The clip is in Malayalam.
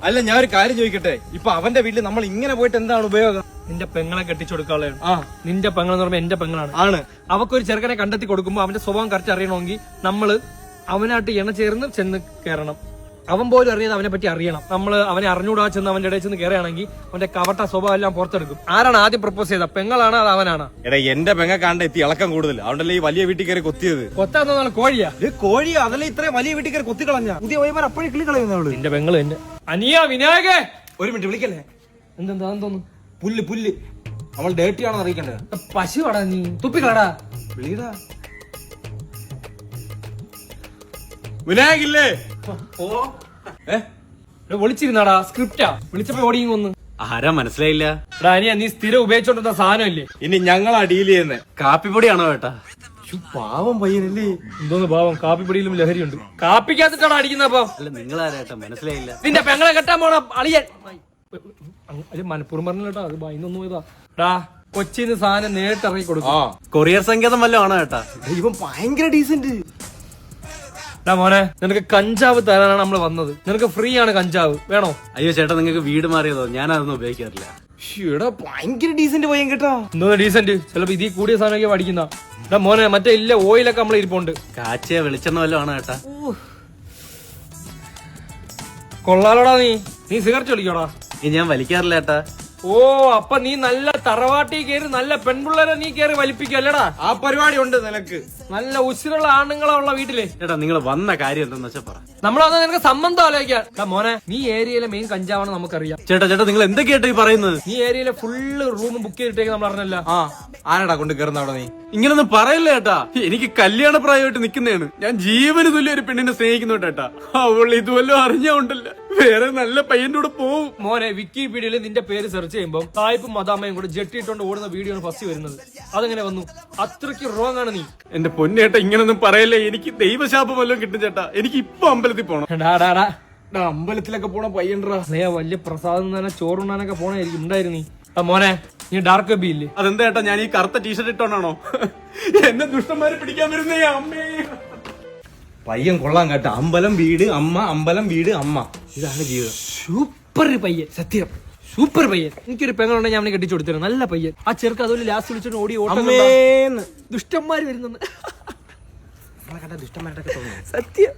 അല്ല ഞാൻ ഒരു കാര്യം ചോദിക്കട്ടെ, ഇപ്പൊ അവന്റെ വീട്ടിൽ നമ്മൾ ഇങ്ങനെ പോയിട്ട് എന്താണ് ഉപയോഗം? നിന്റെ പെങ്ങളെ കെട്ടിച്ചെടുക്കാനുള്ളതാണ്. നിന്റെ പെങ്ങളെന്ന് പറയുമ്പോ എന്റെ പെങ്ങളാണ്. അവക്കൊരു ചെറുക്കനെ കണ്ടെത്തി കൊടുക്കുമ്പോ അവന്റെ സ്വഭാവം കറക്റ്റ് അറിയണമെങ്കിൽ നമ്മള് അവനായിട്ട് ഇണ ചേർന്ന് ചെന്ന് കയറണം. അവൻ പോലും അറിയാതെ അവനെ പറ്റി അറിയണം. നമ്മള് അവനെ അറിഞ്ഞൂടാ ചെന്ന് അവന്റെ ഇടയിൽ ചെന്ന് കയറുകയാണെങ്കിൽ അവന്റെ കവട്ട സ്വഭാവം എല്ലാം പുറത്തെടുക്കും. ആരാണ് ആദ്യം പ്രപ്പോസ് ചെയ്ത, പെങ്ങളാണ് അത് അവനാണ്? എടാ എന്റെ പെങ്ങ കാണ്ട എത്തി ഇളക്കം കൂടുതൽ, അതുകൊണ്ടല്ലേ ഈ വലിയ വീട്ടിൽ കയറി കൊത്തിയത്. കൊത്താന്ന് കോഴിയാ? കോഴിയാ? അതല്ലേ ഇത്രയും വലിയ വീട്ടിൽ കയറി കൊത്തി കളഞ്ഞ പുതിയ വൈമാർ അപ്പോഴേ കിളി കളയുന്നവള്. നിന്റെ പെങ്ങള് തന്നെ. അനിയാ വിനായകേ, ഒരു മിനിറ്റ് വിളിക്കല്ലേ. എന്താ തോന്നുന്നു? പുല്ല് അവൾ ഡേർട്ടി ആണോ അറിയിക്കണ്ടേ? പശുവാടാ നീ, തുപ്പിക്കളടാ. വിളിയടാ വിനായകില്ലേ? വിളിച്ചിരുന്നാടാ, സ്ക്രിപ്റ്റാ. വിളിച്ചപ്പോ ഓടി വന്ന്. ആരാ മനസ്സിലായില്ല? അനിയ നീ സ്ഥിരം ഉപയോഗിച്ചോണ്ടിരുന്ന സാധനമല്ലേ? ഇനി ഞങ്ങളാ ഡീൽ ചെയ്യുന്നത്. കാപ്പിപ്പൊടിയാണോ ഏട്ടാ? പാവം പയ്യനല്ലേ. എന്തോന്ന് പാവം, കാപ്പിപ്പൊടിയിലും ലഹരിയുണ്ട്. കാപ്പിക്കകത്തിട്ടാണ് അടിക്കുന്നപ്പോ. അല്ല നിങ്ങളാരേട്ടാ മനസ്സിലായില്ല? നിന്റെ പെങ്ങളെ കെട്ടാൻ പോണ അളിയൻ. മനപ്പുറം പറഞ്ഞിട്ടാ, അത് ഭയന്നൊന്നും ഇതാ. കൊച്ചിന്ന് സാധനം നേരിട്ട് ഇറങ്ങി കൊടുക്കും. കൊറിയർ സങ്കേതം വല്ലതും ആണോ ഏട്ടാ? ഇവൻ ഭയങ്കര ഡീസന്റ്. മോനെ, നിനക്ക് കഞ്ചാവ് തരാനാണ് നമ്മള് വന്നത്. നിനക്ക് ഫ്രീ ആണ് കഞ്ചാവ്, വേണോ? അയ്യോ ചേട്ടാ, നിങ്ങൾക്ക് വീട് മാറിയതോ? ഞാനതൊന്നും ഉപയോഗിക്കാറില്ല. ഭയങ്കര ഡീസന്റ് പയ്യൻ കേട്ടോ. എന്തോ ഡീസന്റ്? ചിലപ്പോ ഇതിൽ കൂടിയ സാധനമൊക്കെ പഠിക്കുന്ന മോനെ. മറ്റേ ഇല്ല ഓയിലൊക്കെ നമ്മളെ ഇരിപ്പുണ്ട്. കാച്ചിയ വെളിച്ചെണ്ണ വല്ലതും ആണോ ഏട്ടാ? കൊള്ളാലോടാ. നീ സിഗരറ്റ് വലിക്കോടാ? ഞാൻ വലിക്കാറില്ല ഏട്ടാ. ഓ, അപ്പൊ നീ നല്ല തറവാട്ടി കയറി നല്ല പെൺപിള്ളേരെ നീ കയറി വലിപ്പിക്കല്ലടാ? ആ പരിപാടി ഉണ്ട് നിനക്ക്. നല്ല ഉശിരുള്ള ആണുങ്ങളുള്ള വീട്ടില്. ചേട്ടാ നിങ്ങൾ വന്ന കാര്യം എന്താന്ന് വെച്ചാ പറ. നമ്മളത് നിനക്ക് സംബന്ധം ആലോചിക്കാം. മോനെ, നീ ഏരിയയിലെ മെയിൻ കഞ്ചാവാണ് നമുക്കറിയാം. ചേട്ടാ നിങ്ങൾ എന്തൊക്കെയായിട്ട് ഈ പറയുന്നത്? നീ ഏരിയയിലെ ഫുള്ള് റൂം ബുക്ക് ചെയ്തിട്ടേക്ക് നമ്മൾ അറിഞ്ഞല്ല. ആരാടാ കൊണ്ട് കയറുന്ന അവിടെ? നീ ഇങ്ങനൊന്നും പറയില്ല ഏട്ടാ. എനിക്ക് കല്യാണ പ്രായമായിട്ട് നിക്കുന്നതാണ്. ഞാൻ ജീവന് തുല്യ ഒരു പെണ്ണിനെ സ്നേഹിക്കുന്നുണ്ട് ഏട്ടാ. അവൾ ഇതുവല്ലോ അറിഞ്ഞോണ്ടല്ല വേറെ നല്ല പയ്യന്റെ കൂടെ പോവും. മോനെ, വിക്കിപീഡിയയിൽ നിന്റെ പേര് സെർച്ച് ചെയ്യുമ്പോൾ തായ്പും മദാമയും കൂടെ ജെട്ടിയിട്ടോണ്ട് ഓടുന്ന വീഡിയോ ആണ് ഫസ്റ്റ് വരുന്നത്. അതെങ്ങനെ വന്നു? അത്രയ്ക്ക് റോങ് ആണ് നീ. എന്റെ പൊന്നേട്ടാ ഇങ്ങനൊന്നും പറയല്ലേ. എനിക്ക് ദൈവശാപം വല്ലതും കിട്ടും ചേട്ടാ. എനിക്ക് ഇപ്പൊ അമ്പലത്തിൽ പോണം. അമ്പലത്തിലൊക്കെ പോണ പയ്യൻറാ. വലിയ പ്രസാദം തന്നെ ചോറുണ്ണാനൊക്കെ പോണായിരിക്കും ഉണ്ടായിരുന്നു. മോനെ, നീ ഡാർക്ക് വെബി ഇല്ലേ? അതെന്താ ഏട്ടാ, ഞാൻ ഈ കറുത്ത ടീഷർട്ട് ഇട്ടോണ്ടാണോ? എന്നെ ദുഷ്ടന്മാരെ പിടിക്കാൻ വരുന്നേ അമ്മേ. പയ്യൻ കൊള്ളാൻ കേട്ടോ. അമ്പലം വീട് അമ്മ, അമ്പലം വീട് അമ്മ, ഇതാണ് ജീവിതം. സൂപ്പർ പയ്യൻ, സത്യം സൂപ്പർ പയ്യൻ. എനിക്കൊരു പെങ്ങളുണ്ടെ ഞാൻ അവനെ കെട്ടിച്ചു കൊടുത്തിരുന്നു. നല്ല പയ്യൻ. ആ ചെറുക്ക് അതുപോലെ ലാസ്റ്റ് വിളിച്ചോണ്ട് ഓടി ഓട്ടം. അമ്മേന്ന് ദുഷ്ടന്മാര് വരുന്നു. ദുഷ്ടന്മാരുടെ സത്യം.